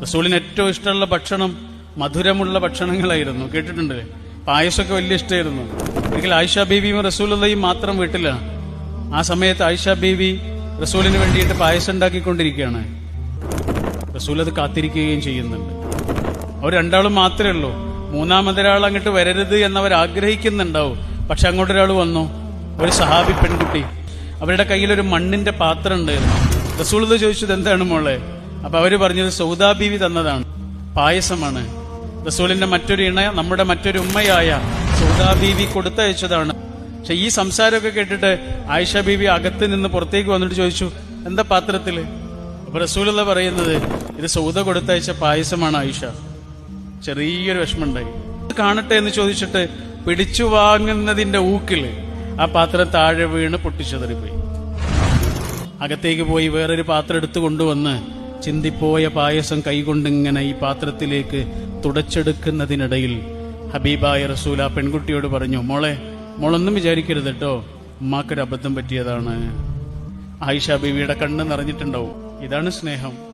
റസൂലിന് ഏറ്റവും ഇഷ്ടമുള്ള ഭക്ഷണം മധുരമുള്ള ഭക്ഷണങ്ങളായിരുന്നു. കേട്ടിട്ടുണ്ട്, പായസമൊക്കെ വലിയ ഇഷ്ടമായിരുന്നു. ഒരിക്കൽ ആയിഷ ബീവിയും റസൂലുള്ളാഹിയും മാത്രം വീട്ടിലാണ്. ആ സമയത്ത് ആയിഷ ബീവി റസൂലിന് വേണ്ടിയിട്ട് പായസം ഉണ്ടാക്കിക്കൊണ്ടിരിക്കുകയാണ്. റസൂൽ അത് കാത്തിരിക്കുകയും ചെയ്യുന്നുണ്ട്. അവർ രണ്ടാളും മാത്രമേ ഉള്ളൂ. മൂന്നാമതൊരാൾ അങ്ങോട്ട് വരരുത് എന്നവർ ആഗ്രഹിക്കുന്നുണ്ടാവും. പക്ഷെ അങ്ങോട്ടൊരാൾ വന്നു, ഒരു സഹാബി പെൺകുട്ടി. അവരുടെ കയ്യിലൊരു മണ്ണിന്റെ പാത്രം ഉണ്ടായിരുന്നു. റസൂൽ ചോദിച്ചത് എന്താണ് മോളെ? അപ്പൊ അവര് പറഞ്ഞത് സൗദാ ബീവി തന്നതാണ്, പായസമാണ്. റസൂലിന്റെ മറ്റൊരു ഇണ, നമ്മുടെ മറ്റൊരു ഉമ്മയായ സൗദാ ബീവി കൊടുത്തയച്ചതാണ്. പക്ഷെ ഈ സംസാരമൊക്കെ കേട്ടിട്ട് ആയിഷ ബീവി അകത്ത് നിന്ന് പുറത്തേക്ക് വന്നിട്ട് ചോദിച്ചു, എന്താ പാത്രത്തില്? അപ്പൊ റസൂലുള്ള പറയുന്നത്, ഇത് സൗദ കൊടുത്തയച്ച പായസമാണ് ആയിഷ. ചെറിയൊരു വിഷമമുണ്ടായി. കാണട്ടെ എന്ന് ചോദിച്ചിട്ട് പിടിച്ചു വാങ്ങുന്നതിന്റെ ഊക്കില് ആ പാത്രം താഴെ വീണ് പൊട്ടിച്ചെതറിപ്പോയി. അകത്തേക്ക് പോയി വേറൊരു പാത്രം എടുത്തു കൊണ്ടുവന്ന് ചിന്തിപ്പോയ പായസം കൈകൊണ്ടിങ്ങനെ ഈ പാത്രത്തിലേക്ക് തുടച്ചെടുക്കുന്നതിനിടയിൽ ഹബീബായ റസൂൽ ആ പെൺകുട്ടിയോട് പറഞ്ഞു, മോളൊന്നും വിചാരിക്കരുത് കേട്ടോ, ഉമ്മാക്കൊരു അബദ്ധം പറ്റിയതാണ്. ആയിഷ ബീവിയുടെ കണ്ണ് നിറഞ്ഞിട്ടുണ്ടാവും. ഇതാണ് സ്നേഹം.